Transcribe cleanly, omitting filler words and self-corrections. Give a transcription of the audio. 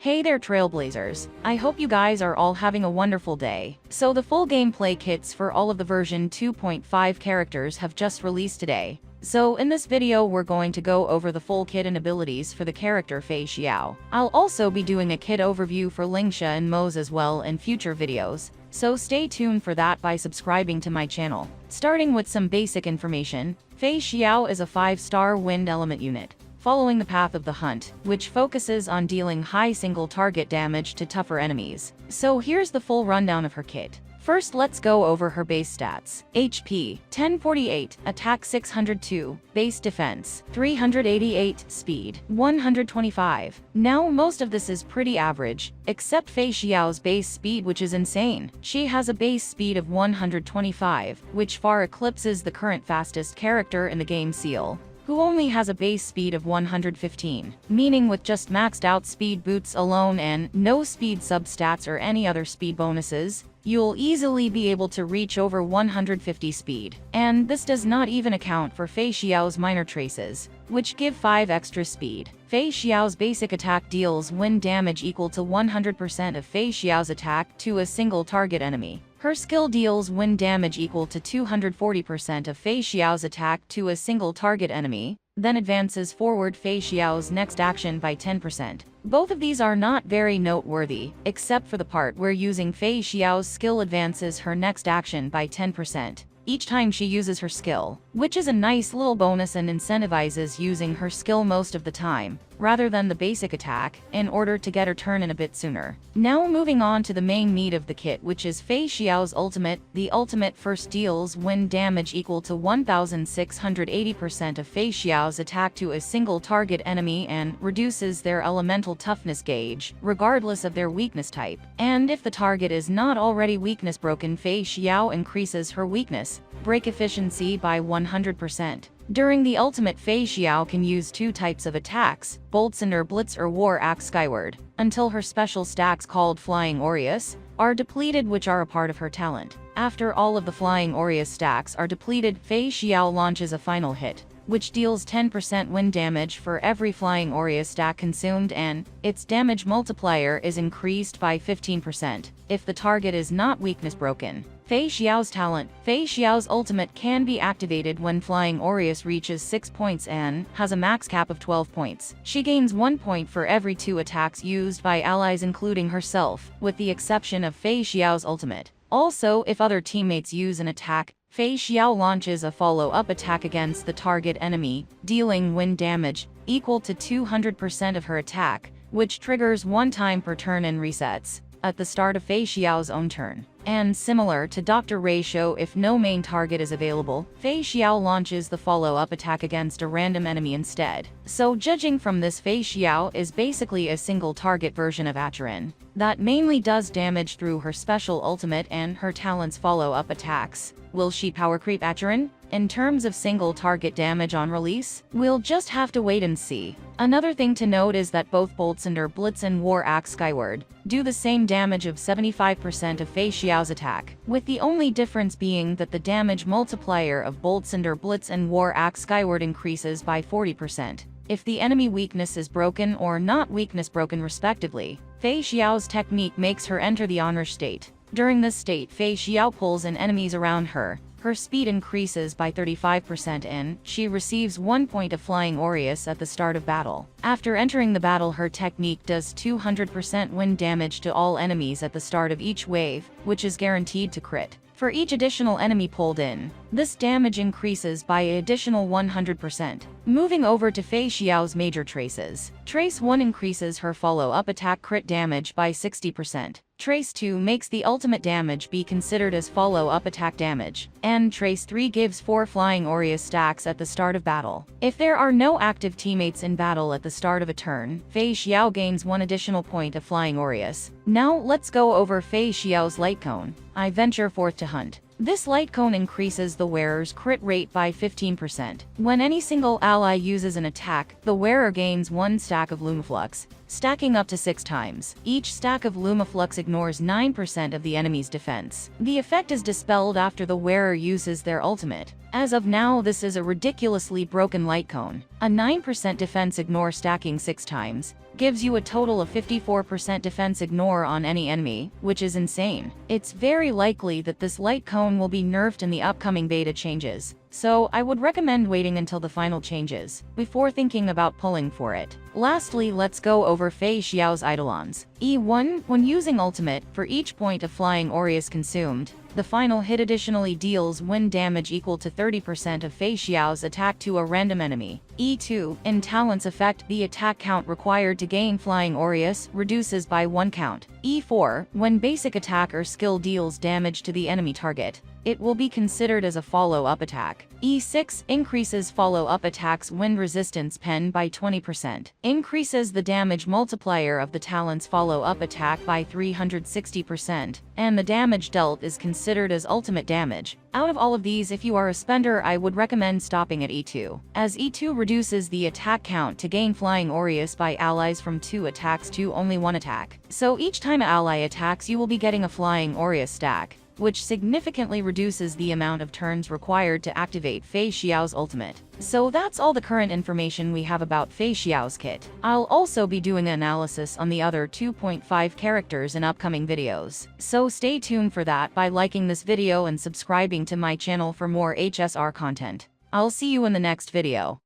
Hey there Trailblazers, I hope you guys are all having a wonderful day. So the full gameplay kits for all of the version 2.5 characters have just released today. So in this video we're going to go over the full kit and abilities for the character FEIXIAO. I'll also be doing a kit overview for Lingxia and Moze as well in future videos, so stay tuned for that by subscribing to my channel. Starting with some basic information, FEIXIAO is a 5-star wind element unit, following the path of the hunt, which focuses on dealing high single target damage to tougher enemies. So here's the full rundown of her kit. First, let's go over her base stats. HP 1048, attack 602, base defense 388, speed 125. Now most of this is pretty average, except FEIXIAO's base speed, which is insane. She has a base speed of 125, which far eclipses the current fastest character in the game, Seal, who only has a base speed of 115, meaning with just maxed out speed boots alone and no speed substats or any other speed bonuses, you'll easily be able to reach over 150 speed. And this does not even account for FEIXIAO's minor traces, which give 5 extra speed. FEIXIAO's basic attack deals wind damage equal to 100% of FEIXIAO's attack to a single target enemy. Her skill deals wind damage equal to 240% of FEIXIAO's attack to a single target enemy, then advances forward FEIXIAO's next action by 10%. Both of these are not very noteworthy, except for the part where using FEIXIAO's skill advances her next action by 10% each time she uses her skill, which is a nice little bonus and incentivizes using her skill most of the time, rather than the basic attack, in order to get her turn in a bit sooner. Now moving on to the main meat of the kit, which is FEIXIAO's ultimate. The ultimate first deals wind damage equal to 1680% of FEIXIAO's attack to a single target enemy and reduces their elemental toughness gauge, regardless of their weakness type. And if the target is not already weakness broken, FEIXIAO increases her weakness break efficiency by 100%. During the ultimate, FEIXIAO can use 2 types of attacks, Bolt Cinder Blitz or War Axe Skyward, until her special stacks called Flying Aureus are depleted, which are a part of her talent. After all of the Flying Aureus stacks are depleted, FEIXIAO launches a final hit, which deals 10% wind damage for every Flying Aureus stack consumed, and its damage multiplier is increased by 15% if the target is not weakness broken. FEIXIAO's talent. FEIXIAO's ultimate can be activated when Flying Aureus reaches 6 points and has a max cap of 12 points. She gains 1 point for every 2 attacks used by allies, including herself, with the exception of FEIXIAO's ultimate. Also, if other teammates use an attack, FEIXIAO launches a follow-up attack against the target enemy, dealing wind damage equal to 200% of her attack, which triggers 1 time per turn and resets at the start of FEIXIAO's own turn. And similar to Dr. Ratio, if no main target is available, FEIXIAO launches the follow-up attack against a random enemy instead. So judging from this, FEIXIAO is basically a single target version of ACHERON that mainly does damage through her special ultimate and her talent's follow-up attacks. Will she power creep ACHERON in terms of single target damage on release? We'll just have to wait and see. Another thing to note is that both Bolt Cinder Blitz and War Axe Skyward do the same damage of 75% of FEIXIAO's attack, with the only difference being that the damage multiplier of Bolt Cinder Blitz and War Axe Skyward increases by 40% if the enemy weakness is broken or not weakness broken respectively. FEIXIAO's technique makes her enter the onrush state. During this state, FEIXIAO pulls in enemies around her. Her speed increases by 35% and she receives 1 point of Flying Aureus at the start of battle. After entering the battle, her technique does 200% wind damage to all enemies at the start of each wave, which is guaranteed to crit. For each additional enemy pulled in, this damage increases by an additional 100%. Moving over to FEIXIAO's major traces. Trace 1 increases her follow-up attack crit damage by 60%. Trace 2 makes the ultimate damage be considered as follow-up attack damage, and Trace 3 gives 4 Flying Aureus stacks at the start of battle. If there are no active teammates in battle at the start of a turn, FEIXIAO gains 1 additional point of Flying Aureus. Now let's go over FEIXIAO's LIGHTCONE. I venture forth to hunt. This LIGHTCONE increases the wearer's crit rate by 15%. When any single ally uses an attack, the wearer gains 1 stack of Lumaflux, stacking up to 6 times. Each stack of Lumaflux ignores 9% of the enemy's defense. The effect is dispelled after the wearer uses their ultimate. As of now, this is a ridiculously broken LIGHTCONE. A 9% defense ignore stacking 6 times gives you a total of 54% defense ignore on any enemy, which is insane. It's very likely that this light cone will be nerfed in the upcoming beta changes, so I would recommend waiting until the final changes before thinking about pulling for it. Lastly, let's go over FEIXIAO's Eidolons. E1, when using ultimate, for each point of flying Aureus consumed, the final hit additionally deals wind damage equal to 30% of FEIXIAO's attack to a random enemy. E2, in Talent's effect, the attack count required to gain flying Aureus reduces by 1 count. E4, when basic attack or skill deals damage to the enemy target, it will be considered as a follow-up attack. E6 increases follow-up attacks wind resistance pen by 20%, increases the damage multiplier of the talent's follow-up attack by 360%, and the damage dealt is considered as ultimate damage. Out of all of these, if you are a spender, I would recommend stopping at E2, as E2 reduces the attack count to gain flying Aureus by allies from 2 attacks to only 1 attack. So each time an ally attacks, you will be getting a flying Aureus stack, which significantly reduces the amount of turns required to activate FEIXIAO's ultimate. So that's all the current information we have about FEIXIAO's kit. I'll also be doing an analysis on the other 2.5 characters in upcoming videos, so stay tuned for that by liking this video and subscribing to my channel for more HSR content. I'll see you in the next video.